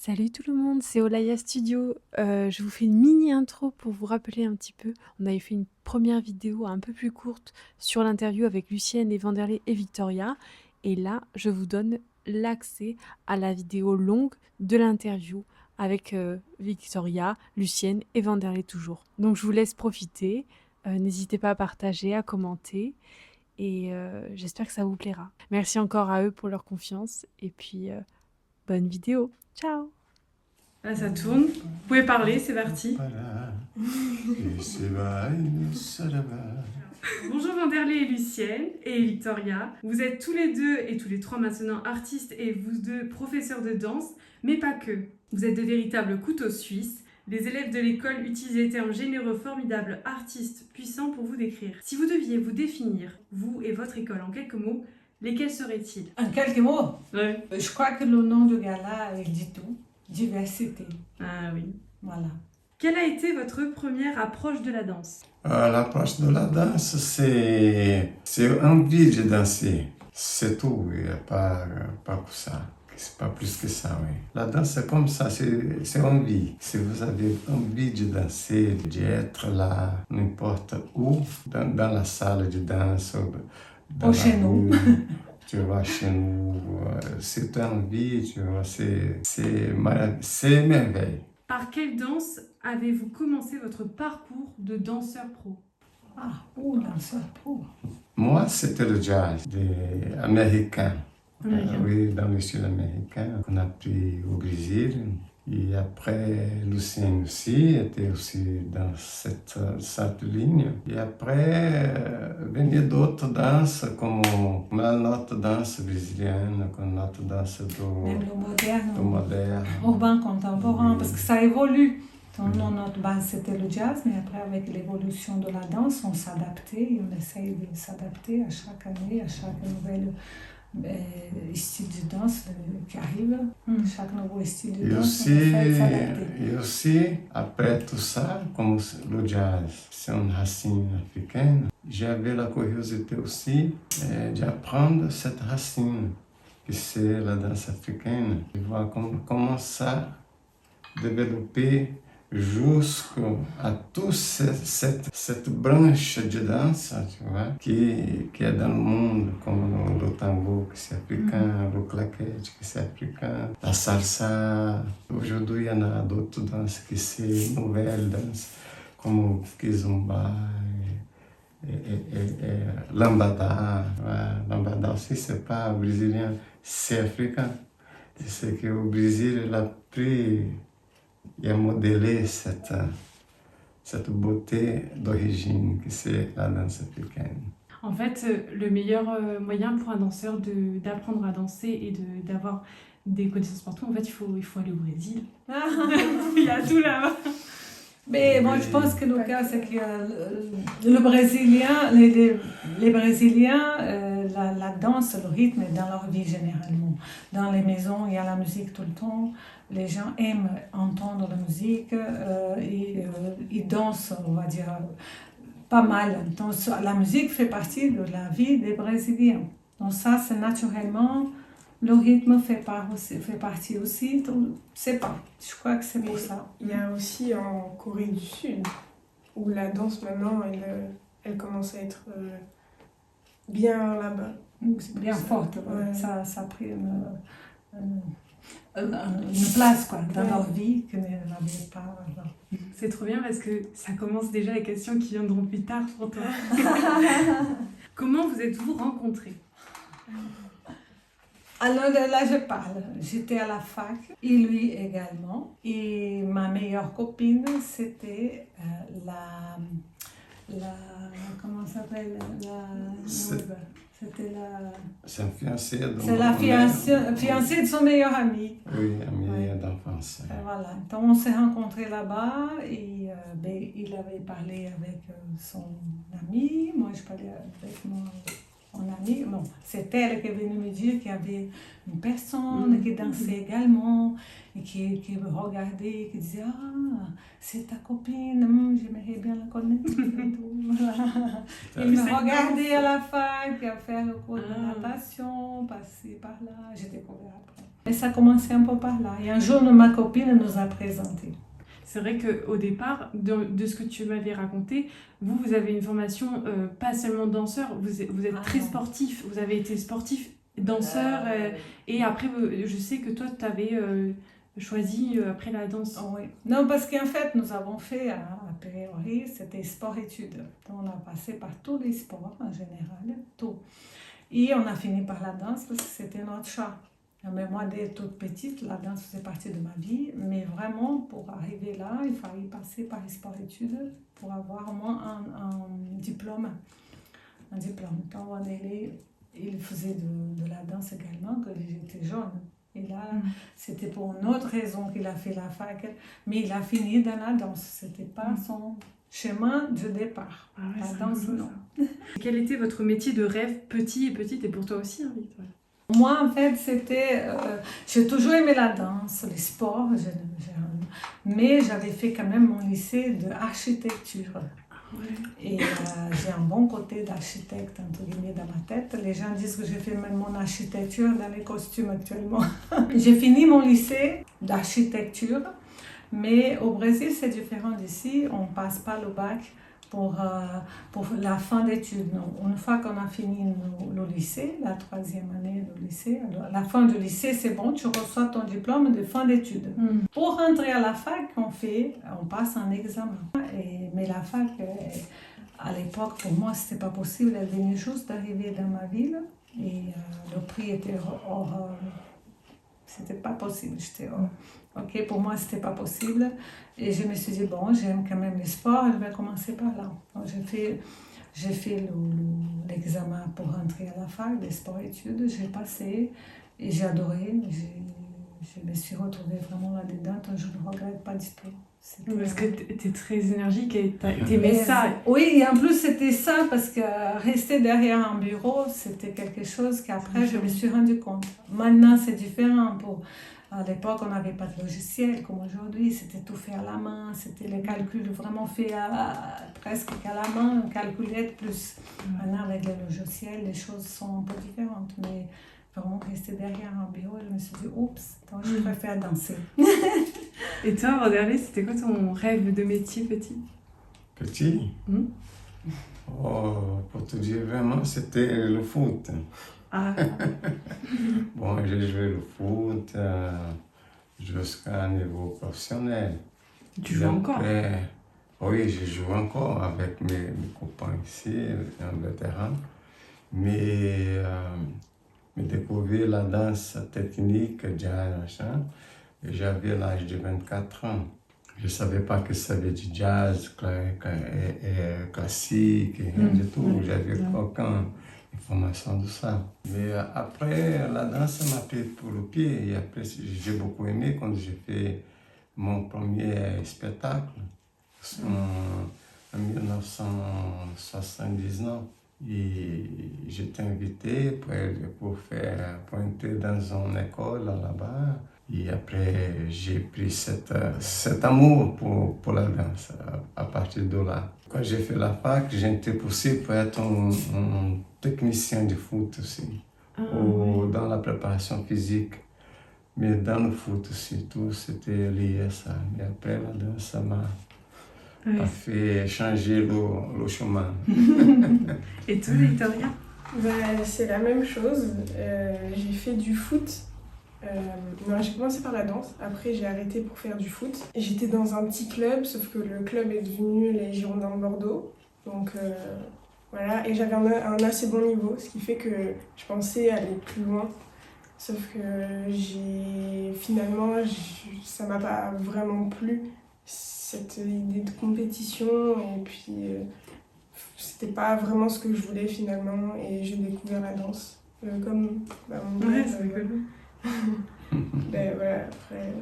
Salut tout le monde, c'est Olaya Studio. Je vous fais une mini intro pour vous rappeler un petit peu. On avait fait une première vidéo un peu plus courte sur l'interview avec Lucienne et Vanderlei et Victoria. Et là, je vous donne l'accès à la vidéo longue de l'interview avec Victoria, Lucienne et Vanderlei toujours. Donc je vous laisse profiter. N'hésitez pas à partager, à commenter. Et j'espère que ça vous plaira. Merci encore à eux pour leur confiance. Et puis, bonne vidéo. Ciao. Là, ça tourne. Vous pouvez parler, c'est parti. Bonjour Vanderlei et Lucienne et Victoria. Vous êtes tous les deux et tous les trois maintenant artistes et vous deux professeurs de danse, mais pas que. Vous êtes de véritables couteaux suisses. Les élèves de l'école utilisent les termes généreux, formidables, artistes, puissants pour vous décrire. Si vous deviez vous définir, vous et votre école, en quelques mots, lesquels seraient-ils? En quelques mots, Ouais. je crois que le nom du gala, il dit tout. Diversité. Ah oui. Voilà. Quelle a été votre première approche de la danse? L'approche de la danse, c'est envie de danser. C'est tout, il n'y a pas que ça. C'est pas plus que ça, oui. La danse, c'est comme ça, c'est envie. Si vous avez envie de danser, d'être là, n'importe où, dans la salle de danse, dans Chez nous. Tu vois, chez nous, si tu as envie, tu vois, c'est merveille. Par quelle danse avez-vous commencé votre parcours de danseur pro? Danseur pro. Moi, c'était le jazz américain. Américain. Oui, dans le style américain qu'on a appris au Brésil. Et après, Lucienne aussi était aussi dans cette ligne. Et après, venaient d'autres danses, comme notre danse brésilienne, comme notre danse Même le do moderne. urbain contemporain, Oui. parce que ça évolue. Donc, notre base, c'était le jazz, mais après, avec l'évolution de la danse, on s'adaptait et on essaye de s'adapter à chaque année, à chaque nouvelle style de danse qui arrive. Chaque nouveau style de danse, on essaie de s'adapter. Et aussi, après tout ça, comme le jazz, c'est une racine africaine, j'avais la curiosité aussi d'apprendre cette racine, que c'est la danse africaine, et voir comment ça développer jusqu'à toute cette branche de danse, tu vois, qui est dans le monde, comme le tango, que c'est africain, le claquette, que c'est africain, la salsa. Aujourd'hui, il y en a d'autres danses qui sont nouvelles danses, comme kizomba, et lambada. Ouais, lambada aussi, c'est pas brésilien, c'est africain. C'est que au Brésil, il a pris et a modelé cette beauté d'origine que c'est la danse africaine. En fait, le meilleur moyen pour un danseur d'apprendre à danser et d'avoir des connaissances partout, en fait, il faut aller au Brésil. Il y a tout là-bas. Mais moi, je pense que le cas, c'est que le Brésilien, les Brésiliens, la danse, le rythme est dans leur vie généralement. Dans les maisons, il y a la musique tout le temps. Les gens aiment entendre la musique et ils dansent, on va dire, pas mal. Donc, la musique fait partie de la vie des Brésiliens. Donc ça, c'est naturellement, le rythme fait partie aussi. Donc, c'est pas. Je crois que c'est pour ça. Il y a aussi en Corée du Sud, où la danse maintenant, elle commence à être bien là-bas. C'est bien forte. Ouais. Ça a pris une place quoi, dans leur vie que n'avait pas avant. C'est trop bien parce que ça commence déjà les questions qui viendront plus tard pour toi. Comment vous êtes-vous rencontrés? Alors là, je parle. J'étais à la fac, et lui également. Et ma meilleure copine, c'était comment ça s'appelle? C'était la... C'est un fiancé de C'est la fiancée de son meilleur ami. Oui, ami Ouais. d'enfance. Voilà. Donc on s'est rencontrés là-bas et il avait parlé avec son ami. Moi, je parlais avec mon ami. Bon, c'est elle qui est venue me dire qu'il y avait une personne qui dansait également et qui regardait, qui disait « Ah, c'est ta copine, j'aimerais bien la connaître. » Il me regardait à la fac, à faire le cours de natation, passer par là. J'ai découvert après. Et ça a commencé un peu par là. Et un jour, ma copine nous a présenté. C'est vrai qu'au départ, de ce que tu m'avais raconté, vous avez une formation pas seulement danseur, vous êtes très non. sportif, vous avez été sportif, danseur, et après, je sais que toi, tu avais choisi après la danse. Oh, oui. Non, parce qu'en fait, nous avons fait à priori, c'était sport-études. On a passé par tous les sports en général, tout. Et on a fini par la danse parce que c'était notre choix. Mais moi, dès toute petite, la danse faisait partie de ma vie. Mais vraiment, pour arriver là, il fallait passer par les sport-études pour avoir au moins un diplôme. Un diplôme. Quand on est, il faisait de la danse également, quand j'étais jeune. Et là, c'était pour une autre raison qu'il a fait la fac. Mais il a fini dans la danse. C'était pas son chemin de départ. Ah ouais, La danse, non. Quel était votre métier de rêve, petit et petite, et pour toi aussi, hein, Victoria? Moi, en fait, j'ai toujours aimé la danse, les sports, mais j'avais fait quand même mon lycée d'architecture. Ouais. Et j'ai un bon côté d'architecte, entre guillemets, dans ma tête. Les gens disent que j'ai fait même mon architecture dans les costumes actuellement. J'ai fini mon lycée d'architecture, mais au Brésil, c'est différent d'ici. On ne passe pas le bac pour la fin d'études. Une fois qu'on a fini le lycée, la 3e année du lycée, alors, la fin du lycée, c'est bon, tu reçois ton diplôme de fin d'études. Pour rentrer à la fac, on passe un examen. Mais la fac, à l'époque, pour moi, c'était pas possible. Elle venait juste d'arriver dans ma ville et le prix était hors. C'était pas possible. J'étais ok, pour moi, c'était pas possible. Et je me suis dit, bon, j'aime quand même les sports, je vais commencer par là. Donc, j'ai fait l'examen pour rentrer à la fac des sports-études. J'ai passé et j'ai adoré. Je me suis retrouvée vraiment là-dedans. Je ne regrette pas du tout. Parce que tu es très énergique et tu aimais ça. Oui, et en plus, c'était ça parce que rester derrière un bureau, c'était quelque chose qu'après, je me suis rendu compte. Maintenant, c'est différent. À l'époque, on n'avait pas de logiciel comme aujourd'hui, c'était tout fait à la main, c'était les calculs vraiment faits presque qu'à la main, une calculette plus. Maintenant, avec les logiciels, les choses sont un peu différentes. Mais vraiment, rester derrière un bureau, je me suis dit, oups, je préfère danser. Et toi, Vanderlei, c'était quoi ton rêve de métier petit? Petit? Oh, pour te dire vraiment, c'était le foot. Ah. Bon, j'ai joué le foot jusqu'à un niveau professionnel. Tu joues encore? Oui, je joue encore avec mes copains ici, un vétéran. Mais découvrir la danse technique, jazz, machin, et j'avais l'âge de 24 ans. Je ne savais pas que ça avait du jazz, classique, et rien du tout. J'avais aucune information de ça. Mais après, la danse m'a pris pour le pied. Et après, j'ai beaucoup aimé quand j'ai fait mon premier spectacle en 1979. Et j'étais invité pour entrer dans une école là-bas. Et après, j'ai pris cet amour pour la danse à partir de là. Quand j'ai fait la fac, j'étais possible pour être un technicien de foot aussi, ou dans la préparation physique. Mais dans le foot aussi, tout c'était lié à ça. Mais après, la danse, ça m'a fait changer le chemin. Et toi, Victoria? C'est la même chose. J'ai fait du foot. J'ai commencé par la danse, après j'ai arrêté pour faire du foot. J'étais dans un petit club, sauf que le club est devenu les Girondins de Bordeaux. Donc voilà, et j'avais un assez bon niveau, ce qui fait que je pensais aller plus loin. Sauf que finalement, ça m'a pas vraiment plu, cette idée de compétition. Et puis, c'était pas vraiment ce que je voulais finalement. Et j'ai découvert la danse. Comme mon Ouais, rêve, c'est rigolo. Voilà, après...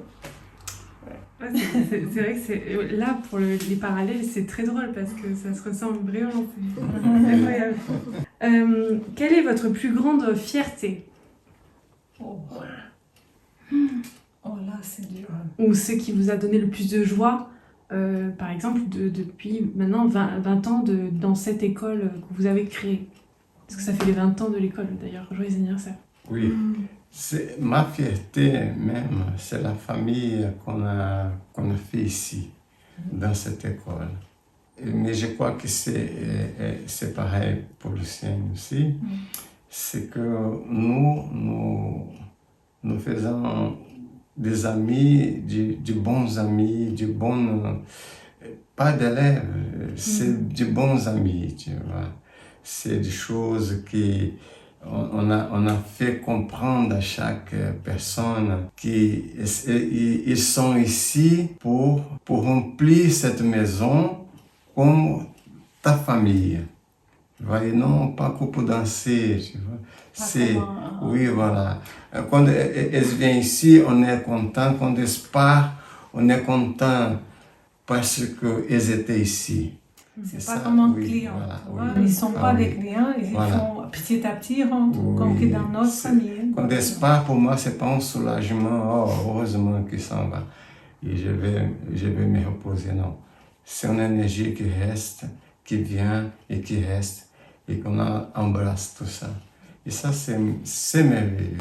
Ouais, c'est vrai que là, pour les parallèles, c'est très drôle parce que ça se ressemble vraiment. C'est incroyable. Quelle est votre plus grande fierté? Oh là, c'est dur. Ou ce qui vous a donné le plus de joie, par exemple, depuis maintenant 20 ans dans cette école que vous avez créée? Parce que ça fait les 20 ans de l'école d'ailleurs. Joyeux anniversaire. Oui, C'est ma fierté même, c'est la famille qu'on a fait ici, dans cette école. Mais je crois que c'est pareil pour Lucienne aussi. C'est que nous faisons des amis, de bons amis, pas d'élèves, c'est de bons amis, tu vois. C'est des choses on a fait comprendre à chaque personne qu'ils sont ici pour remplir cette maison comme ta famille. Tu vois, et non pas que pour danser, tu vois. Oui, voilà. Quand elles viennent ici, on est content. Quand elles partent, on est content parce qu'elles étaient ici. C'est pas comme un client. Voilà, Ils ne sont pas des clients, ils font petit à petit rentrer, comme dans notre famille. Quand elles partent, pour moi, c'est pas un soulagement. Oh, heureusement qu'ils s'en va. Et je vais me reposer, non. C'est une énergie qui reste, qui vient et qui reste, et qu'on embrasse tout ça. Et ça, c'est merveilleux.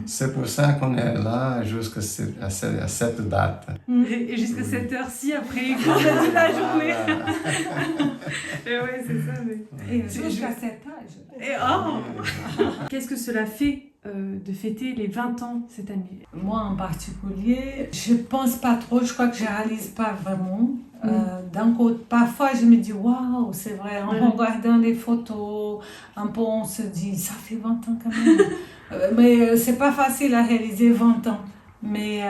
C'est pour ça qu'on est là jusqu'à cette date. Et jusqu'à cette heure-ci, après les cours de toute la journée. Et ouais, c'est ça. Mais... Et jusqu'à cet âge. Et oh Qu'est-ce que cela fait de fêter les 20 ans cette année? Moi en particulier, je pense pas trop, je crois que je réalise pas vraiment. D'un côté, parfois je me dis waouh, c'est vrai, en regardant les photos, un peu on se dit ça fait 20 ans quand même. Mais c'est pas facile à réaliser 20 ans. Mais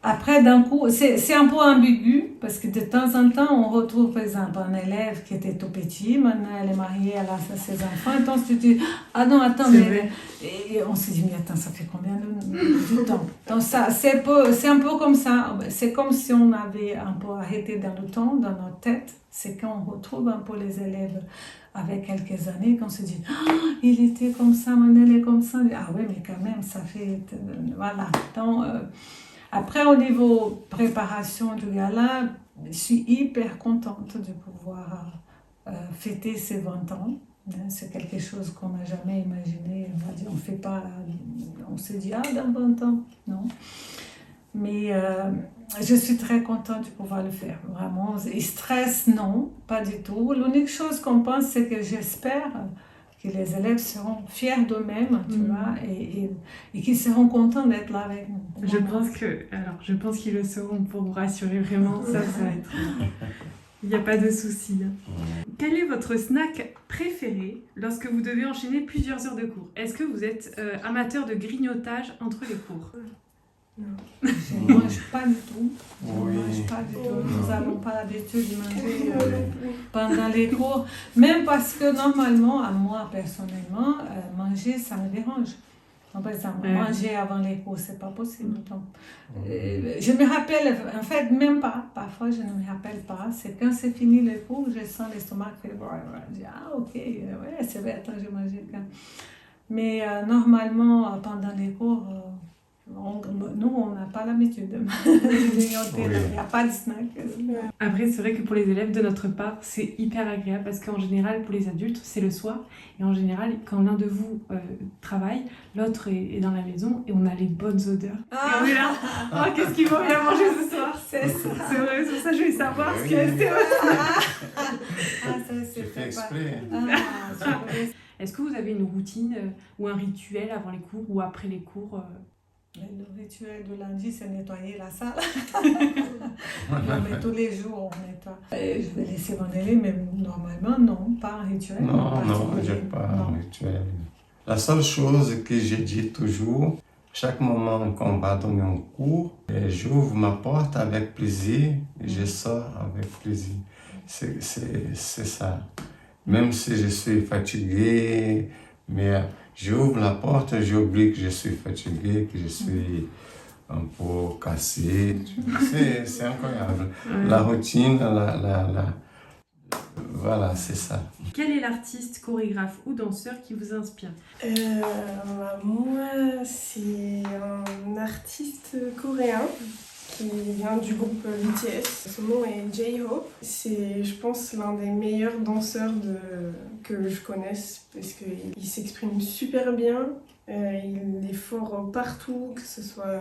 après, d'un coup, c'est un peu ambigu parce que de temps en temps, on retrouve par exemple un élève qui était tout petit, maintenant elle est mariée, elle a ses enfants, et donc tu te dis, ah non, attends, mais... Et on se dit, mais attends, ça fait combien de temps? Donc ça, c'est un peu comme ça, c'est comme si on avait un peu arrêté dans le temps, dans notre tête, c'est quand on retrouve un peu les élèves avec quelques années, qu'on se dit, ah, il était comme ça, maintenant elle est comme ça, ah oui, mais quand même, ça fait... Voilà, donc... Après, au niveau préparation du gala, je suis hyper contente de pouvoir fêter ces 20 ans. C'est quelque chose qu'on n'a jamais imaginé. On va dire, on fait pas, on se dit, ah, dans 20 ans, non. Mais je suis très contente de pouvoir le faire, vraiment. Et stress, non, pas du tout. L'unique chose qu'on pense, c'est que j'espère que les élèves seront fiers d'eux-mêmes, tu vois, et qu'ils seront contents d'être là avec nous. Je pense qu'ils le seront, pour vous rassurer vraiment, ça va être... Il n'y a pas de souci. Quel est votre snack préféré lorsque vous devez enchaîner plusieurs heures de cours? Est-ce que vous êtes amateur de grignotage entre les cours? Non. Je ne mange pas du tout. Oui. Nous n'avons pas l'habitude de manger pendant les cours. Même parce que normalement, à moi personnellement, manger, ça me dérange. Donc, par exemple, manger avant les cours, c'est pas possible. Donc, je me rappelle, en fait, même pas. Parfois, je ne me rappelle pas. C'est quand c'est fini les cours, je sens l'estomac fait... Je dis, ah, ok, ouais, c'est vrai, attends, je mange quand. Mais normalement, pendant les cours... nous, on n'a pas l'habitude de grignoter, il n'y a pas de snack. Après, c'est vrai que pour les élèves, de notre part, c'est hyper agréable parce qu'en général, pour les adultes, c'est le soir. Et en général, quand l'un de vous travaille, l'autre est dans la maison et on a les bonnes odeurs. Et on est là, oh, qu'est-ce qu'ils vont bien manger ce soir? C'est ça. C'est vrai, c'est pour ça que je vais savoir ce que c'est fait exprès. Est-ce que vous avez une routine ou un rituel avant les cours ou après les cours? Le rituel de lundi, c'est nettoyer la salle. Mais tous les jours, on nettoie. Je vais laisser mon élève, mais normalement, non, pas un rituel. Non, je n'ai pas un rituel. La seule chose que je dis toujours, chaque moment qu'on va donner un cours, j'ouvre ma porte avec plaisir et je sors avec plaisir. C'est ça. Même si je suis fatigué, mais... J'ouvre la porte, j'oublie que je suis fatigué, que je suis un peu cassé. C'est incroyable. La routine, voilà, c'est ça. Quel est l'artiste, chorégraphe ou danseur qui vous inspire? Moi, c'est un artiste coréen qui vient du groupe BTS. Son nom est J-Hope. C'est, je pense, l'un des meilleurs danseurs que je connaisse parce qu'il s'exprime super bien. Il est fort partout, que ce soit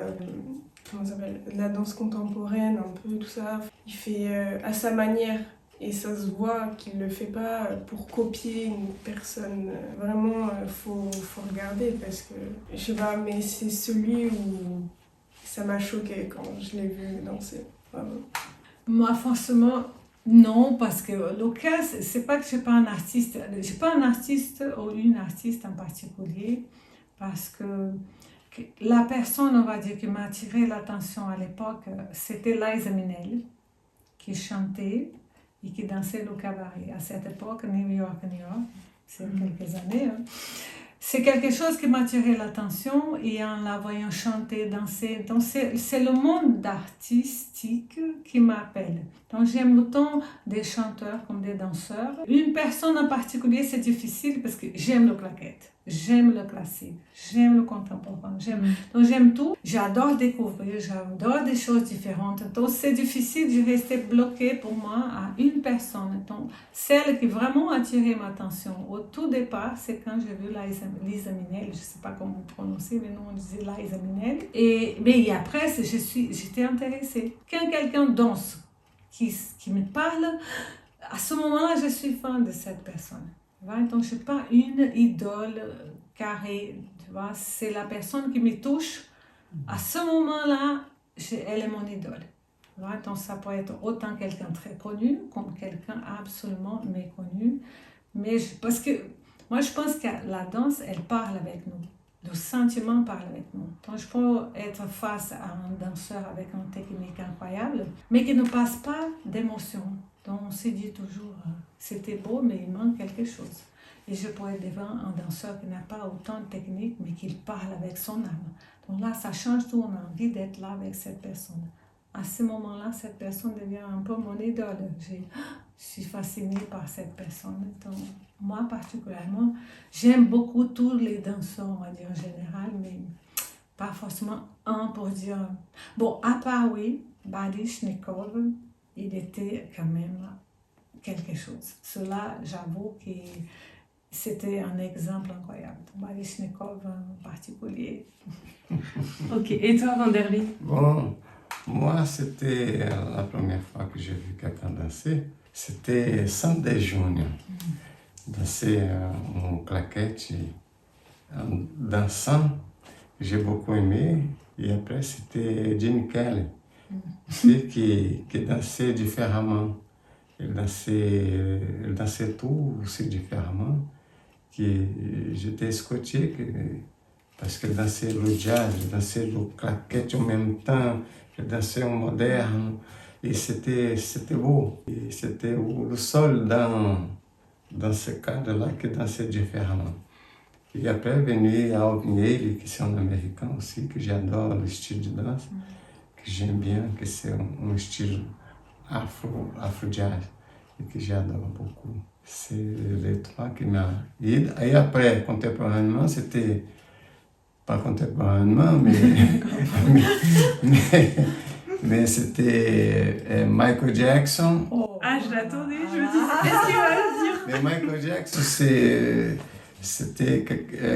comment ça s'appelle, la danse contemporaine, un peu tout ça. Il fait à sa manière et ça se voit qu'il le fait pas pour copier une personne. Vraiment, faut regarder parce que, je sais pas, mais c'est celui où ça m'a choqué quand je l'ai vu danser. Vraiment. Moi, franchement, non, parce que le cas, c'est pas que je suis pas un artiste. Je suis pas un artiste ou une artiste en particulier, parce que la personne, on va dire, qui m'a attiré l'attention à l'époque, c'était Liza Minnelli, qui chantait et qui dansait le cabaret. À cette époque, New York, c'est quelques années. Hein. C'est quelque chose qui m'a attiré l'attention et en la voyant chanter, danser, c'est le monde artistique qui m'appelle. Donc j'aime autant des chanteurs comme des danseurs. Une personne en particulier, c'est difficile parce que j'aime le claquette, j'aime le classique, j'aime le contemporain, donc j'aime tout. J'adore découvrir, j'adore des choses différentes. Donc c'est difficile de rester bloqué pour moi à une personne. Donc celle qui vraiment a attiré ma attention au tout départ, c'est quand j'ai vu Liza Minnelli, je ne sais pas comment prononcer, mais nous on disait Liza Minnelli. Mais après, j'étais intéressée. Quand quelqu'un danse, qui me parle, à ce moment-là, je suis fan de cette personne. Donc, je ne suis pas une idole carrée, tu vois, c'est la personne qui me touche. À ce moment-là, elle est mon idole. Donc, ça peut être autant quelqu'un très connu comme quelqu'un absolument méconnu. Mais parce que moi, je pense que la danse, elle parle avec nous. Le sentiment parle avec nous. Donc, je peux être face à un danseur avec une technique incroyable, mais qui ne passe pas d'émotion. Donc, on se dit toujours, c'était beau, mais il manque quelque chose. Et je peux être devant un danseur qui n'a pas autant de technique, mais qui parle avec son âme. Donc là, ça change tout. On a envie d'être là avec cette personne. À ce moment-là, cette personne devient un peu mon idole. Je suis fascinée par cette personne. Donc, moi, particulièrement, j'aime beaucoup tous les danseurs, on va dire en général, mais pas forcément un pour dire... Bon, à part, oui, Baryshnikov, il était quand même quelque chose. Cela, j'avoue que c'était un exemple incroyable. Baryshnikov en particulier. Ok, et toi, Vanderlei? Bon, moi, c'était la première fois que j'ai vu quelqu'un danser. C'était Sandy Júnior. Danser en claquette, en dansant. J'ai beaucoup aimé. Et après, c'était Gene Kelly, qui dansait différemment. Il dansait tout aussi différemment. J'étais scotché parce qu'il dansait le jazz, il dansait le claquette en même temps, il dansait en moderne. Et c'était beau. Et c'était le seul dans ce cadre-là qui dansait différemment. Et après est venu Alvin Ailey, qui c'est un Américain aussi, que j'adore le style de danse, que j'aime bien, que c'est un style afro-jazz, et que j'adore beaucoup. C'est les trois qui m'ont... Et après, contemporainement, c'était... Pas contemporainement, mais c'était Michael Jackson. Ah, je l'attendais, je me dis, qu'est-ce qu'il va le dire? Mais Michael Jackson, c'était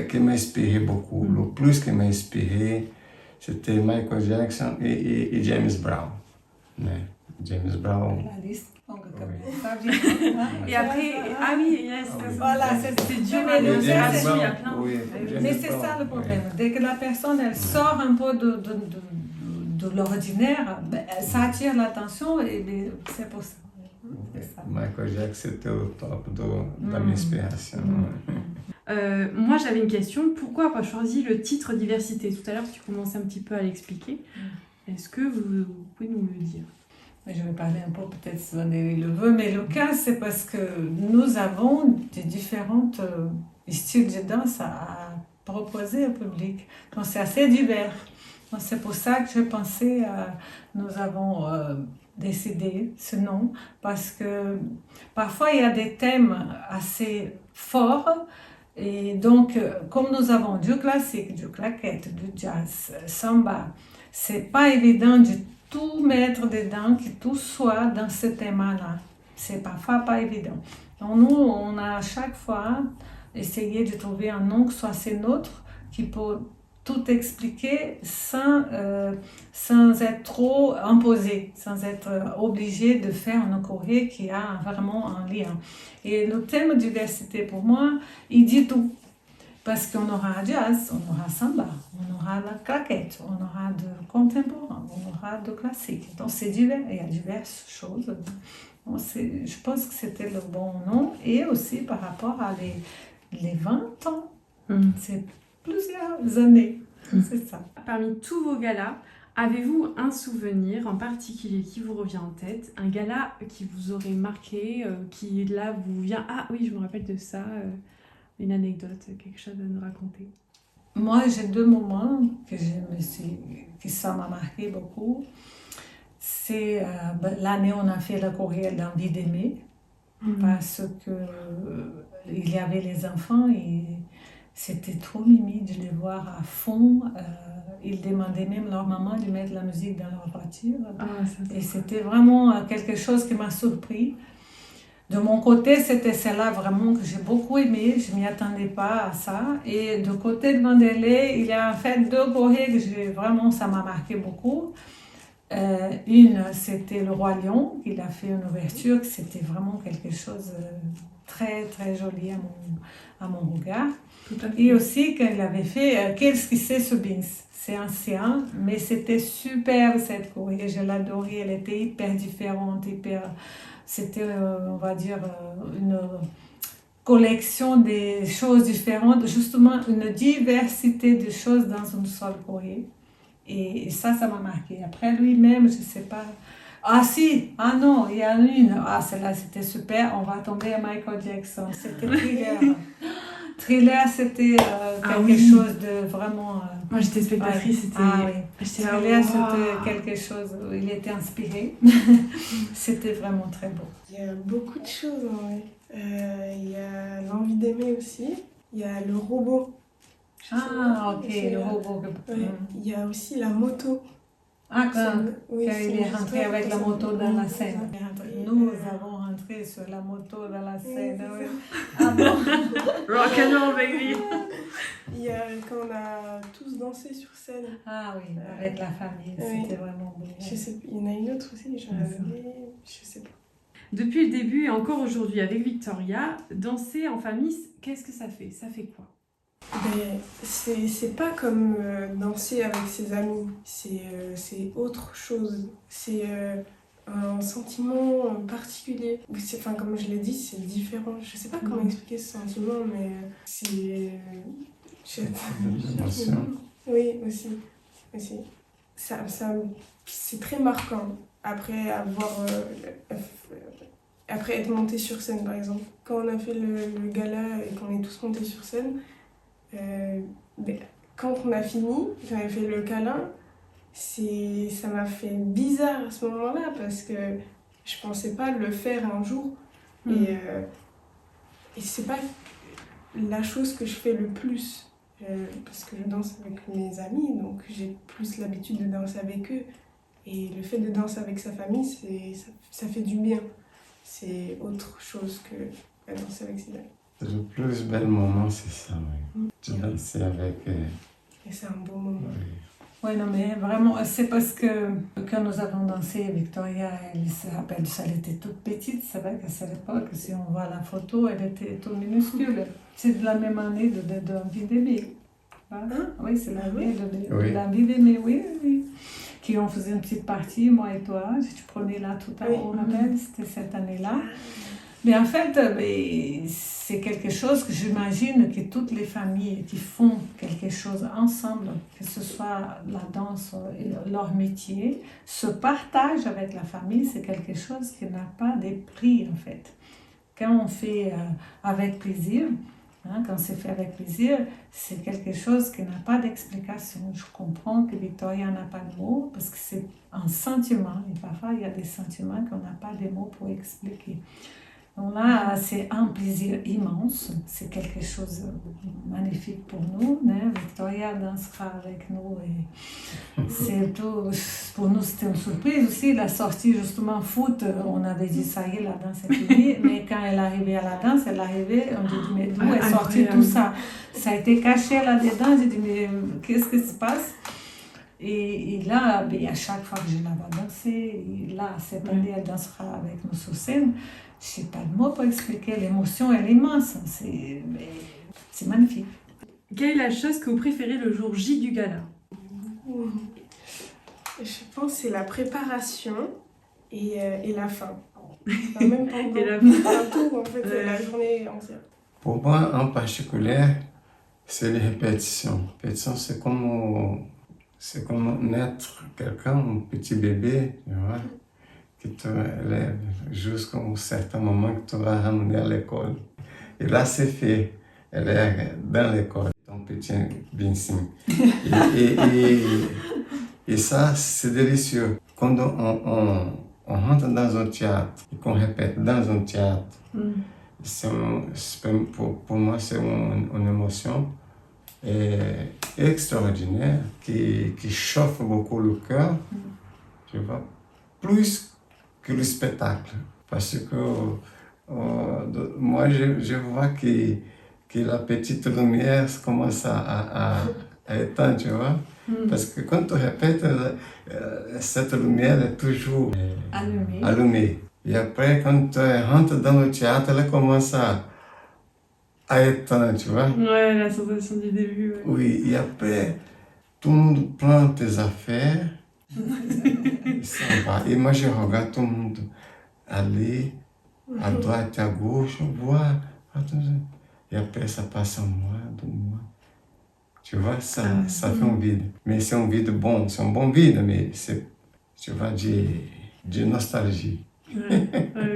qui m'a inspiré beaucoup. Le plus qui m'a inspiré, c'était Michael Jackson et James Brown. Né? James Brown. La liste. Oui. Et après, ah oui, yes, Voilà, c'est dur, mais le le jazz, jazz, il y a plein. Oui, Mais c'est ça le problème. Dès que la personne elle sort un peu de l'ordinaire, ça attire l'attention et c'est pour ça. Michael Jackson, c'était au top de la inspiration. Moi, j'avais une question. Pourquoi avoir choisi le titre diversité? Tout à l'heure, tu commençais un petit peu à l'expliquer. Est-ce que vous pouvez nous le dire? Je vais parler un peu, peut-être si Vanderlei le veut, mais le cas, c'est parce que nous avons des différents styles de danse à proposer au public. Donc, c'est assez divers. Donc, c'est pour ça que je pensais, nous avons décidé ce nom, parce que parfois, il y a des thèmes assez forts. Et donc, comme nous avons du classique, du claquette, du jazz, samba, c'est pas évident de tout mettre dedans, que tout soit dans ce thème-là. C'est parfois pas évident. Donc nous, on a à chaque fois essayé de trouver un nom qui soit assez neutre, qui peut tout expliquer sans être trop imposé, sans être obligé de faire un courrier qui a vraiment un lien. Et le thème diversité, pour moi, il dit tout. Parce qu'on aura jazz, on aura samba, on aura la claquette, on aura de contemporain, on aura de classique. Donc c'est divers, il y a diverses choses. Donc, je pense que c'était le bon nom. Et aussi par rapport à les 20 ans, c'est plusieurs années, c'est ça. Parmi tous vos galas, avez-vous un souvenir en particulier qui vous revient en tête? Un gala qui vous aurait marqué, qui là vous vient, ah oui, je me rappelle de ça, une anecdote, quelque chose à nous raconter? Moi, j'ai 2 moments que ça m'a marqué beaucoup. C'est l'année où on a fait le courriel d'Envie d'aimer, parce que il y avait les enfants et c'était trop mimi de les voir à fond. Ils demandaient même leur maman de mettre la musique dans leur voiture. Et c'était vraiment quelque chose qui m'a surpris. De mon côté, c'était celle-là vraiment que j'ai beaucoup aimé. Je ne m'y attendais pas à ça. Et du côté de Vanderlei, il y a en fait 2 courriers que ça m'a marqué beaucoup. Une, c'était le Roi Lion. Il a fait une ouverture, c'était vraiment quelque chose de très, très joli à mon regard. Et aussi, quand il avait fait Qu'est-ce que c'est ce Bins? C'est ancien, mais c'était super cette courrier. Je l'adorais. Elle était hyper différente, c'était, on va dire, une collection des choses différentes, justement une diversité de choses dans un seul courrier. Et ça m'a marqué. Après lui-même, je ne sais pas. Ah si, ah non, il y a une. Ah, celle-là, c'était super. On va tomber à Michael Jackson. C'était Thriller. Thriller, c'était quelque chose de vraiment... Moi, j'étais spectatrice, c'était... Ah oui. Thriller, c'était quelque chose où il était inspiré. C'était vraiment très beau. Il y a beaucoup de choses, en vrai. Il y a l'envie d'aimer aussi. Il y a le robot. Ok, le robot. Ouais. Il y a aussi la moto. Ah, quand Oui, il est rentré avec la moto dans la scène. Et Nous avons rentré sur la moto dans la scène. Oui. Ah bon? Rock and roll, baby! Il y a quand on a tous dansé sur scène. Ah oui, avec la famille, oui. C'était vraiment beau. Je sais, il y en a une autre aussi, je sais pas. Depuis le début et encore aujourd'hui avec Victoria, danser en famille, qu'est-ce que ça fait? Ça fait quoi? Ben, c'est pas comme danser avec ses amis, c'est autre chose, c'est un sentiment particulier. Enfin, comme je l'ai dit, c'est différent. Je sais pas comment expliquer ce sentiment, mais c'est... Oui, aussi. C'est très marquant après après être monté sur scène, par exemple. Quand on a fait le gala et qu'on est tous montés sur scène, quand on a fini, j'avais fait le câlin, ça m'a fait bizarre à ce moment-là parce que je pensais pas le faire un jour. Et c'est pas la chose que je fais le plus parce que je danse avec mes amis, donc j'ai plus l'habitude de danser avec eux. Et le fait de danser avec sa famille, ça fait du bien. C'est autre chose que danser avec ses amis. Le plus bel moment, c'est ça, oui. Tu danses avec... Et c'est un beau moment. Oui, non, mais vraiment, c'est parce que quand nous avons dansé, Victoria, elle se rappelle, elle était toute petite. C'est vrai qu'à cette époque, si on voit la photo, elle était toute minuscule. C'est de la même année de l'envie d'aimer. Oui, c'est l'année de l'envie d'aimer, oui. Qui on faisait une petite partie, moi et toi. Tu prenais là tout à l'heure, on rappelle, c'était cette année-là. Mais en fait, c'est quelque chose que j'imagine que toutes les familles qui font quelque chose ensemble, que ce soit la danse et leur métier, se partagent avec la famille. C'est quelque chose qui n'a pas de prix, en fait. Quand on fait avec plaisir, quand c'est fait avec plaisir, c'est quelque chose qui n'a pas d'explication. Je comprends que Victoria n'a pas de mots parce que c'est un sentiment. Et parfois, il y a des sentiments qu'on n'a pas de mots pour expliquer. Donc là, c'est un plaisir immense, c'est quelque chose de magnifique pour nous. Hein. Victoria dansera avec nous et c'est tout, pour nous c'était une surprise aussi. La sortie justement foot, on avait dit ça y est, la danse est finie, mais quand elle est arrivée à la danse, elle est arrivée, on dit mais d'où est sorti tout ça? Ça a été caché là-dedans, j'ai dit mais qu'est-ce qui se passe? Et là, à chaque fois que je la vois danser, et là, cette année, elle dansera avec nous sur scène. Je n'ai pas de mots pour expliquer. L'émotion, elle est immense. C'est magnifique. Quelle est la chose que vous préférez le jour J du gala? Je pense que c'est la préparation et la fin. Enfin, même pendant Et la tout, en fait, la journée entière. Pour moi, en particulier, c'est les répétitions. Répétition, c'est comme naître quelqu'un, un petit bébé, tu vois, qui te élève jusqu'à un certain moment que tu vas ramener à l'école. Et là, c'est fait. Elle est dans l'école, ton petit Vincent. Et ça, c'est délicieux. Quand on rentre dans un théâtre et qu'on répète dans un théâtre, pour moi, c'est une émotion extraordinaire qui chauffe beaucoup le cœur, tu vois, plus que le spectacle. Parce que moi, je vois que la petite lumière commence à éteindre, tu vois. Parce que quand tu répètes, cette lumière est toujours allumée. Et après, quand tu rentres dans le théâtre, elle commence à éteindre, tu vois. Ouais, la sensation du début. Ouais. Oui, et après, tout le monde prend tes affaires et s'en va. Et moi, je regarde tout le monde aller à droite, à gauche, voir. Et après, ça passe en moi, de moi. Tu vois, ça fait un vide. Mais c'est un vide bon, c'est un bon vide, mais c'est, tu vois, de nostalgie. Ouais,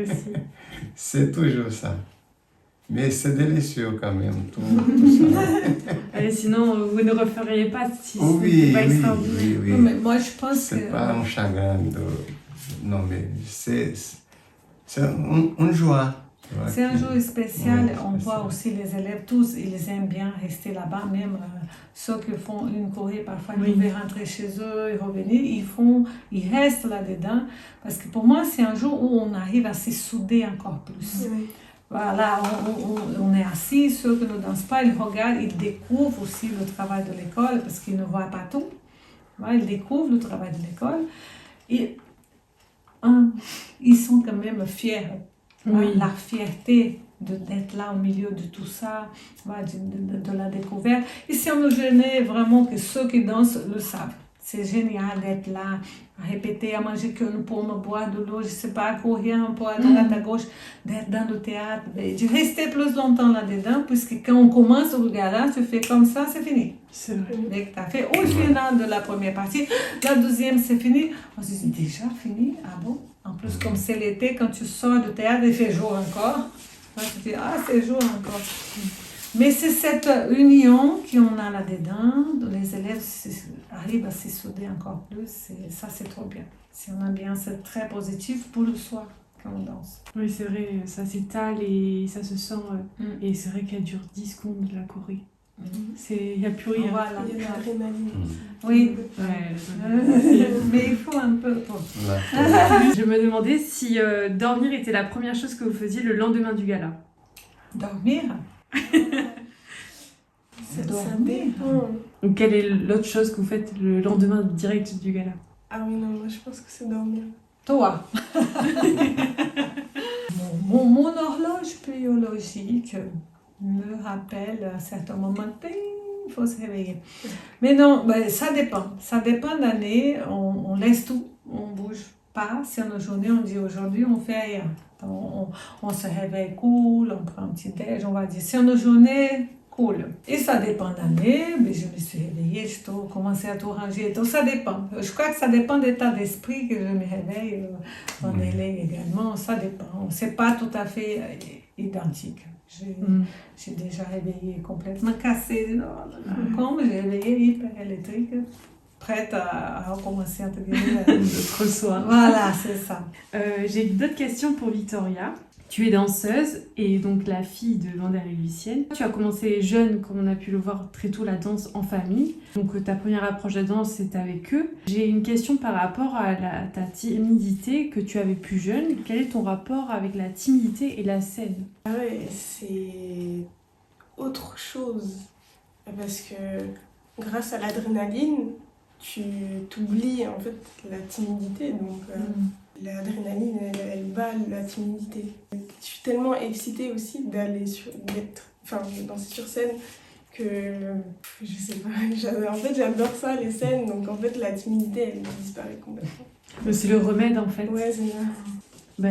aussi. C'est toujours ça. Mais c'est délicieux quand même, tout ça. Et sinon, vous ne referiez pas si Oui, c'était pas extraordinaire. oui. Mais moi, je pense C'est que... pas un chagrin Non, mais c'est une joie. C'est un jour spécial. Ouais, On spécial. voit aussi les élèves, tous, ils aiment bien rester là-bas, même ceux qui font une choré, parfois ils veulent rentrer chez eux et revenir, ils restent là-dedans. Parce que pour moi, c'est un jour où on arrive à se souder encore plus. Oui. Voilà, on est assis, ceux qui ne dansent pas, ils regardent, ils découvrent aussi le travail de l'école, parce qu'ils ne voient pas tout. Voilà, ils découvrent le travail de l'école. Et ils sont quand même fiers. Oui. La fierté d'être là au milieu de tout ça, de la découverte. Et si on nous gênait vraiment que ceux qui dansent le savent. C'est génial d'être là, à répéter, à manger qu'une pomme, boire de l'eau, je ne sais pas, à courir un peu à droite, à gauche, d'être dans le théâtre, de rester plus longtemps là-dedans, puisque quand on commence le gala, tu fais comme ça, c'est fini. C'est vrai. Dès que tu as fait au final de la première partie, la deuxième, c'est fini. On se dit, déjà fini? Ah bon? En plus, comme c'est l'été, quand tu sors du théâtre, il fait jour encore. Là, tu te dis, ah, c'est jour encore. Mais c'est cette union qu'on a là-dedans, les élèves arrivent à se souder encore plus, ça c'est trop bien. C'est une ambiance très positive pour le soir quand on danse. Oui, c'est vrai, ça s'étale et ça se sent. Et c'est vrai qu'elle dure 10 secondes, la choré. Il n'y a plus rien. Voilà. Il y a l'adrénaline aussi. Oui, Ouais, mais il faut un peu pour... Je me demandais si dormir était la première chose que vous faisiez le lendemain du gala. Dormir. Ça Dormir. dépend. Donc, quelle est l'autre chose que vous faites le lendemain direct du gala? Ah oui, non, moi je pense que c'est dormir. Toi. Mon horloge biologique me rappelle à certains moments, il faut se réveiller. Mais non, ben, ça dépend. Ça dépend d'année. On laisse tout, on bouge pas. Si en une journée, on dit aujourd'hui, on fait rien. On se réveille cool, on prend un petit déj, on va dire. Si en une journée, cool. Et ça dépend d'année, mais je me suis réveillée, je dois commencer à tout ranger. Donc ça dépend. Je crois que ça dépend de l'état d'esprit que je me réveille. En LA également, ça dépend. C'est pas tout à fait identique. J'ai déjà réveillé complètement cassée. Comme j'ai réveillé hyper électrique, prête à recommencer entre guillemets. L'autre soir. Voilà, c'est ça. J'ai d'autres questions pour Victoria. Tu es danseuse et donc la fille de Vanderlei Lucienne. Tu as commencé jeune, comme on a pu le voir très tôt, la danse en famille. Donc ta première approche de danse, c'est avec eux. J'ai une question par rapport à ta timidité que tu avais plus jeune. Quel est ton rapport avec la timidité et la scène? Ah ouais, c'est autre chose. Parce que grâce à l'adrénaline, tu t'oublies en fait la timidité. Donc l'adrénaline, elle bat la timidité. Je suis tellement excitée aussi danser sur scène que je sais pas, en fait j'adore ça, les scènes, donc en fait la timidité elle disparaît complètement. C'est le remède en fait. Ouais, c'est ça.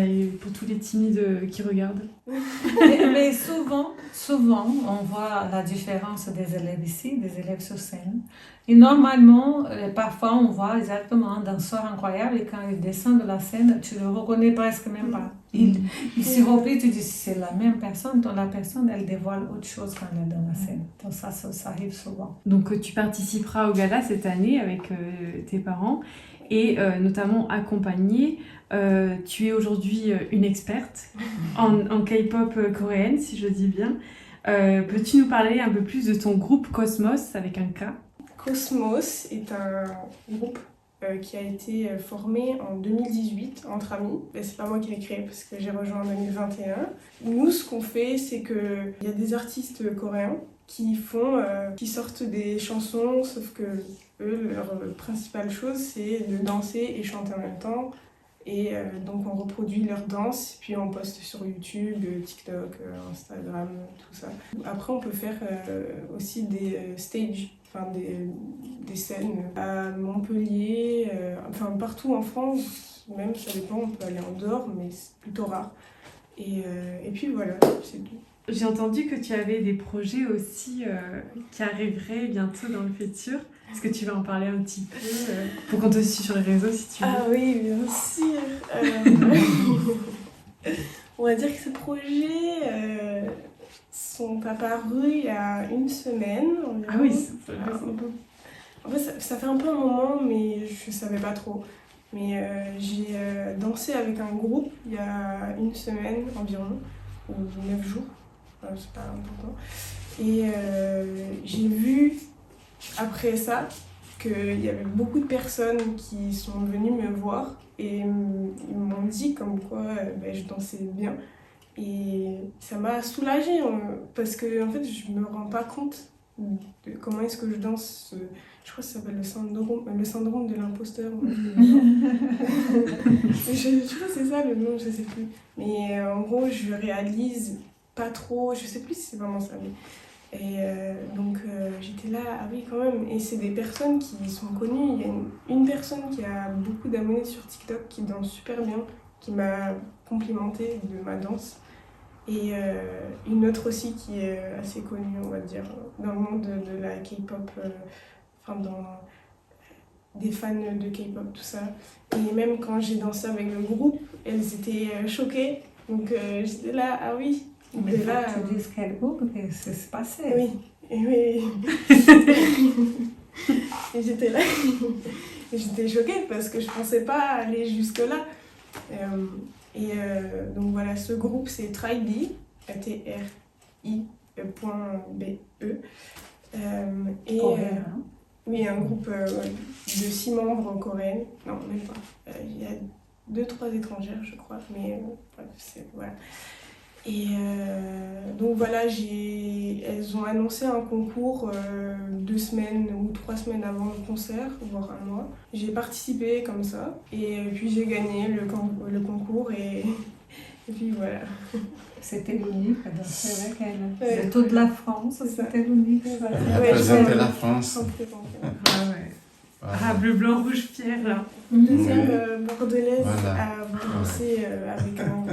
Et pour tous les timides qui regardent. Mais souvent, on voit la différence des élèves ici, des élèves sur scène. Et normalement, parfois, on voit exactement un danseur incroyable et quand il descend de la scène, tu le reconnais presque même pas. Il se replie, tu dis c'est la même personne, donc la personne, elle dévoile autre chose quand elle est dans la scène. Donc ça arrive souvent. Donc tu participeras au gala cette année avec tes parents et notamment accompagnée. Tu es aujourd'hui une experte en K-pop coréenne, si je dis bien. Peux-tu nous parler un peu plus de ton groupe Cosmos avec un K? Cosmos est un groupe qui a été formé en 2018 entre amis. C'est pas moi qui l'ai créé parce que j'ai rejoint en 2021. Nous, ce qu'on fait, c'est qu'il y a des artistes coréens qui sortent des chansons, sauf que eux, leur principale chose, c'est de danser et chanter en même temps. Et donc on reproduit leur danse, puis on poste sur YouTube, TikTok, Instagram, tout ça. Après on peut faire aussi des stages, enfin des scènes à Montpellier, partout en France, même ça dépend, on peut aller en dehors, mais c'est plutôt rare. Et puis voilà, c'est tout. J'ai entendu que tu avais des projets aussi qui arriveraient bientôt dans le futur. Est-ce que tu vas en parler un petit peu pour qu'on te suive sur les réseaux si tu veux? Ah oui, bien sûr. On va dire que ces projets sont apparus il y a une semaine environ. Ah oui, En fait, ça fait un peu un moment, mais je savais pas trop. Mais j'ai dansé avec un groupe il y a une semaine environ, ou 9 jours, c'est pas important. Et j'ai vu après ça qu'il y avait beaucoup de personnes qui sont venues me voir et ils m'ont dit comme quoi je dansais bien. Et ça m'a soulagée parce que en fait je me rends pas compte de comment est-ce que je danse. Je crois que ça s'appelle le syndrome de l'imposteur. Je crois que c'est ça le nom, je sais plus. Mais en gros je réalise pas trop, je sais plus si c'est vraiment ça. Et donc j'étais là, ah oui quand même, et c'est des personnes qui sont connues. Il y a une personne qui a beaucoup d'abonnés sur TikTok qui danse super bien, qui m'a complimenté de ma danse. Et une autre aussi qui est assez connue, on va dire, dans le monde de la K-pop, dans des fans de K-pop, tout ça. Et même quand j'ai dansé avec le groupe, elles étaient choquées. Donc j'étais là, ah oui. Mais là, tu dis quel groupe que c'est passé. Oui, oui. Et j'étais là, j'étais choquée parce que je pensais pas aller jusque-là. Donc voilà, ce groupe c'est Tri.B, T-R-I.B-E. Oui, un groupe de 6 membres coréens. Non, même pas. Il y a 2-3 étrangères, je crois, mais bref, voilà. Et donc voilà, elles ont annoncé un concours 2 semaines ou 3 semaines avant le concert, voire un mois. J'ai participé comme ça et puis j'ai gagné le concours et puis voilà. C'était l'unique à danser avec elle. De toute la France, c'était l'unique. Représenter la France. Bleu, blanc, rouge, pierre là. Deuxième bordelaise à danser avec un groupe.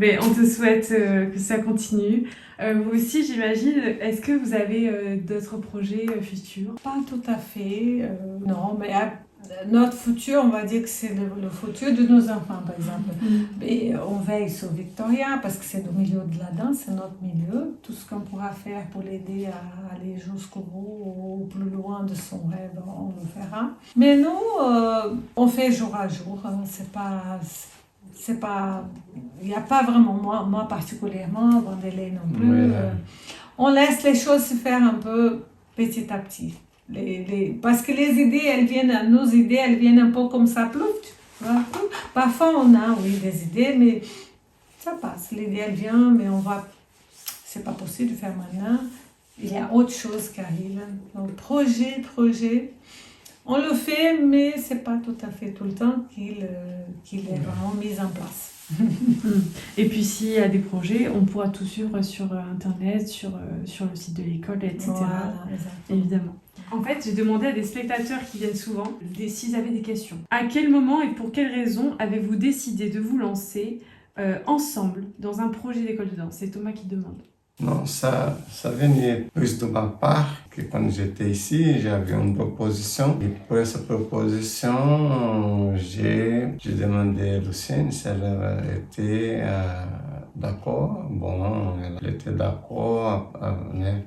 On te souhaite que ça continue. Vous aussi, j'imagine, est-ce que vous avez d'autres projets futurs? Pas tout à fait, non, mais notre futur, on va dire que c'est le futur de nos enfants, par exemple. Et on veille sur Victoria parce que c'est au milieu de la danse, c'est notre milieu. Tout ce qu'on pourra faire pour l'aider à aller jusqu'au bout ou plus loin de son rêve, on le fera. Mais nous, on fait jour à jour, c'est pas... c'est pas, il n'y a pas vraiment, moi particulièrement, Vanderlei non plus. Ouais. On laisse les choses se faire un peu petit à petit. Parce que les idées, nos idées, elles viennent un peu comme ça, plouf, voilà. Parfois, on a, oui, des idées, mais ça passe. L'idée, elle vient, mais c'est pas possible de faire maintenant. Il y a autre chose qui arrive. Donc, projet, on le fait, mais c'est pas tout à fait tout le temps qu'il est vraiment mis en place. Et puis s'il y a des projets, on pourra tout suivre sur internet, sur le site de l'école, etc. Voilà, exactement. Évidemment. En fait, j'ai demandé à des spectateurs qui viennent souvent s'ils avaient des questions. À quel moment et pour quelles raisons avez-vous décidé de vous lancer ensemble dans un projet d'école de danse? C'est Thomas qui demande. Non, ça venait plus de ma part, que quand j'étais ici, j'avais une proposition. Et pour cette proposition, j'ai demandé à Lucienne si elle était d'accord. Bon, elle était d'accord. Né?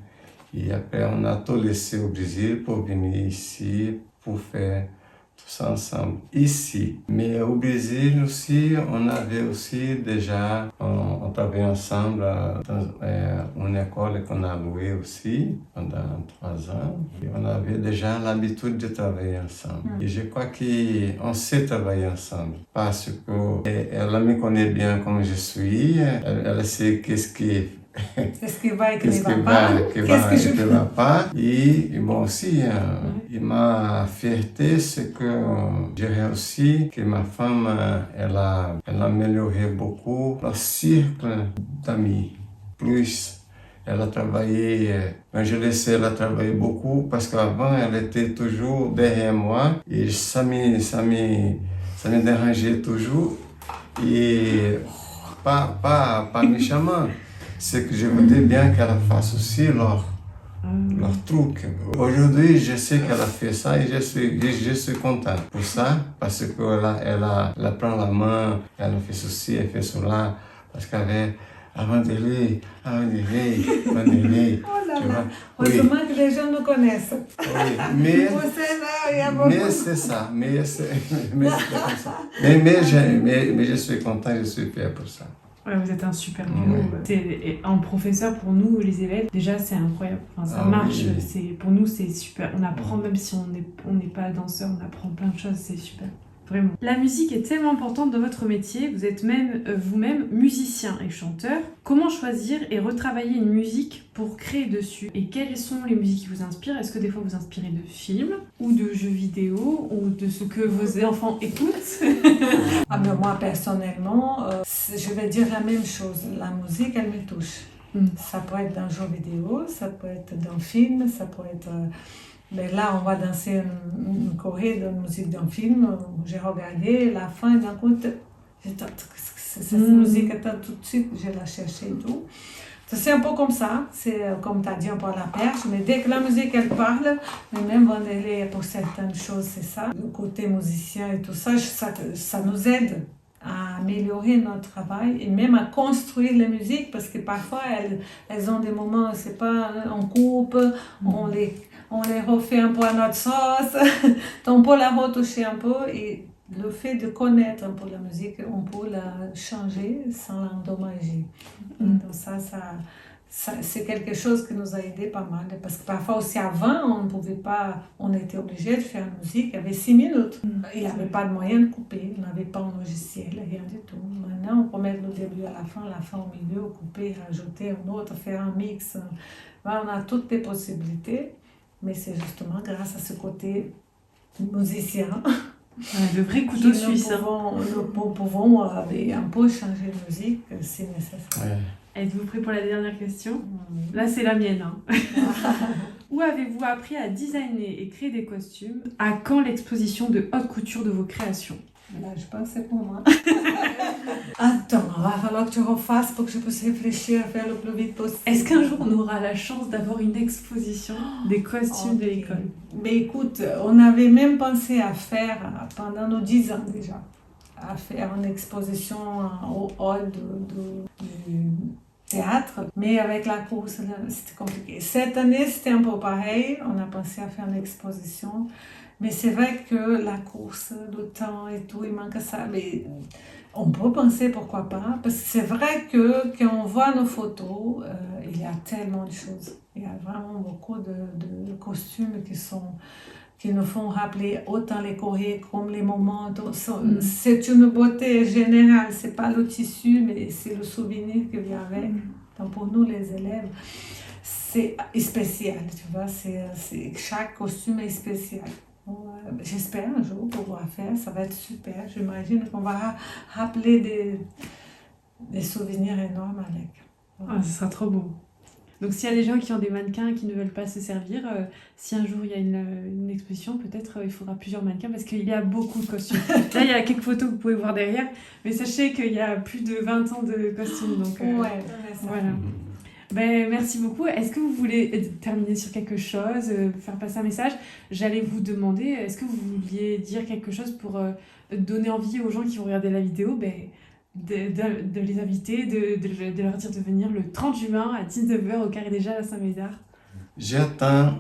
Et après, on a tout laissé au Brésil pour venir ici, pour faire tout ça ensemble ici. Mais au Brésil aussi, on avait aussi déjà, on travaillait ensemble dans une école qu'on a louée aussi pendant 3 ans. Et on avait déjà l'habitude de travailler ensemble. Et je crois qu'on sait travailler ensemble parce qu'elle me connaît bien comme je suis, elle sait qu'est-ce qui va et qui qu'est-ce ne va pas. Qu'est-ce que je ne va pas. Et bon, aussi, ma fierté, c'est que j'ai réussi, que ma femme, elle a amélioré beaucoup le cercle d'amis. Plus, elle a travaillé, quand je laissais elle travailler beaucoup, parce qu'avant, elle était toujours derrière moi. Et ça me dérangeait toujours. Et pas méchamment. C'est que je voudrais bien qu'elle fasse aussi leur truc. Aujourd'hui, je sais qu'elle a fait ça et je suis content pour ça, parce qu'elle prend la main, elle fait ceci, elle fait cela, parce qu'avec Vanderlei. Oh là là, heureusement que les gens nous connaissent. Oui, mais c'est ça, mais c'est comme ça. Mais je suis content, je suis fier pour ça. Ouais, vous êtes un super duo. En professeur, pour nous, les élèves, déjà, c'est incroyable. Enfin, ça marche. Oui. Pour nous, c'est super. On apprend, même si on n'est pas danseur, on apprend plein de choses. C'est super. Vraiment. La musique est tellement importante dans votre métier. Vous êtes même vous-même musicien et chanteur. Comment choisir et retravailler une musique pour créer dessus? Et quelles sont les musiques qui vous inspirent? Est-ce que des fois vous inspirez de films ou de jeux vidéo ou de ce que vos enfants écoutent? Mais moi, personnellement, je vais dire la même chose. La musique, elle me touche. Ça peut être dans un jeu vidéo, ça peut être dans un film, ça peut être... Mais là, on va danser une choré de musique d'un film. J'ai regardé la fin d'un coup, cette musique, tout de suite, je l'ai cherchée et tout. C'est un peu comme ça, c'est comme tu as dit, un peu à la perche, mais dès que la musique, elle parle, mais même Vanderlei, pour certaines choses, c'est ça. Le côté musicien et tout ça, ça nous aide à améliorer notre travail et même à construire les musiques, parce que parfois, elles ont des moments, c'est pas, on coupe, on les refait un peu à notre sauce, on peut la retoucher un peu et le fait de connaître un peu la musique, on peut la changer sans l'endommager. Donc ça, c'est quelque chose qui nous a aidé pas mal, parce que parfois aussi avant, on était obligé de faire une musique, il y avait 6 minutes. Il n'y avait pas de moyen de couper, on n'avait pas un logiciel, rien du tout. Maintenant, on peut mettre le début à la fin au milieu, couper, rajouter un autre, faire un mix. On a toutes les possibilités. Mais c'est grâce à ce côté musicien. Le vrai couteau suisse. Nous pouvons un peu changer de musique si nécessaire. Ouais. Êtes-vous prêt pour la dernière question? Là, c'est la mienne. Où avez-vous appris à designer et créer des costumes? À quand l'exposition de haute couture de vos créations? Là, je pense que c'est pour moi. Attends, il va falloir que tu refasses pour que je puisse réfléchir à faire le plus vite possible. Est-ce qu'un jour on aura la chance d'avoir une exposition des costumes de l'école? Mais écoute, on avait même pensé à faire, pendant nos 10 ans déjà, à faire une exposition au hall du théâtre, mais avec la course, c'était compliqué. Cette année, c'était un peu pareil, on a pensé à faire une exposition. Mais c'est vrai que la course, le temps et tout, il manque ça. Mais on peut penser pourquoi pas, parce que c'est vrai que quand on voit nos photos, il y a tellement de choses. Il y a vraiment beaucoup de costumes qui nous font rappeler autant les courriers comme les moments. C'est une beauté générale, c'est pas le tissu, mais c'est le souvenir qui vient avec. Donc pour nous, les élèves, c'est spécial, tu vois, chaque costume est spécial. J'espère un jour pouvoir faire, ça va être super. J'imagine qu'on va rappeler des souvenirs énormes avec. Ah, ce sera trop beau. Donc s'il y a des gens qui ont des mannequins qui ne veulent pas se servir, si un jour il y a une exposition, peut-être il faudra plusieurs mannequins parce qu'il y a beaucoup de costumes. Là, il y a quelques photos que vous pouvez voir derrière, mais sachez qu'il y a plus de 20 ans de costumes. Donc, voilà. Ben, merci beaucoup. Est-ce que vous voulez terminer sur quelque chose, faire passer un message? J'allais vous demander, est-ce que vous vouliez dire quelque chose pour donner envie aux gens qui vont regarder la vidéo de les inviter, de leur dire de venir le 30 juin à 19h au Carré des Jalles à Saint-Médard? J'attends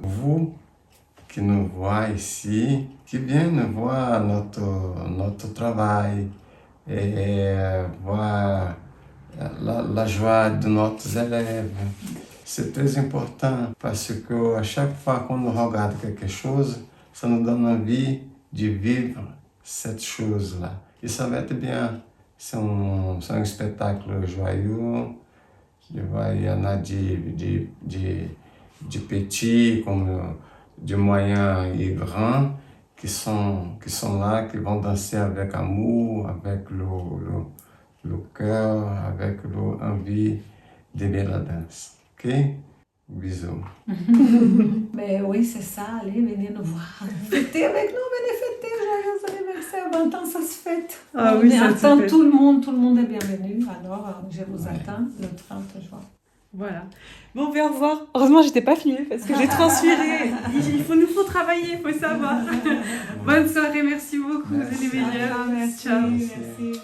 vous qui nous voyez ici, qui viennent voir notre travail et voir la joie de nos élèves. C'est très important parce que à chaque fois qu'on nous regarde quelque chose, ça nous donne envie de vivre cette chose-là. Et ça va être bien. C'est un spectacle joyeux. Il y en a de petits, comme de moyens et grands, qui sont là, qui vont danser avec amour, avec le cœur, avec l'envie d'aimer la danse. Ok? Bisous. Mais oui, c'est ça, allez, venez nous voir. Fêtez avec nous, venez fêter, joyeux anniversaire, 20 ans, ça se fête. Ah On oui, ça se attend fête. tout le monde est bienvenu. Alors, je vous attends le 30 juin. Voilà. Bon, ben, au revoir. Heureusement, j'étais pas filmée parce que j'ai transpiré. Nous faut travailler, il faut savoir. Bonne soirée, merci beaucoup, vous êtes les meilleurs. Merci, Ciao. merci.